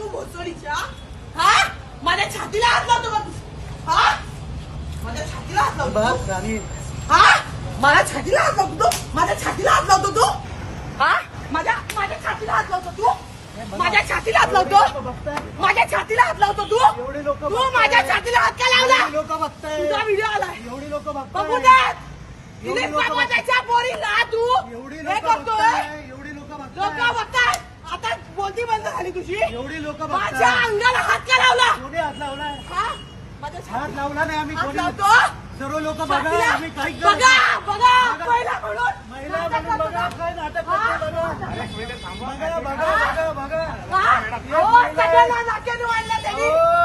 तू भोसडीच्या? हा? माझ्या छातीला हात लावतो का तू? हा? माझ्या छातीला हात लावतो तू? हा? माझ्या छातीला हात लावतो तू? माझ्या छातीला हात लावतो तू? हा? माझ्या छातीला हात लावतो तू? माझ्या छातीला हात लावतो? माझ्या छातीला हात लावतो तू? एवढी लोक तू माझ्या छातीला हात का लावला? लोक बघताय, तुझा व्हिडिओ आलाय, एवढी लोक बघू बघताय, देत. एवढी दिलीप लोकं पाटलाच्या पोरीला तू एवढी हे लोक करतोय? बघताय, एवढी लोक लोक बघताय, बघताय. आता बोलती बंद झाली तुझी. एवढी लोक माझ्या बघताय. अंगाला हात का लावला? कोणी हात लावलाय? हा? माझ्या हात छातीला लावला नाही आम्ही. हात कोणी लावतो? सर्व लोक बघा, छातीला? आम्ही काही करत बघा नाही. बघा महिला म्हणून महिला नाटक म्हणून करतो बघा, का? काय नाटक हा? करते बघा. बघा बघा बघा बघा. हा? हो, सगळ्यांना नाक्याने वाढलं त्यांनी. हो,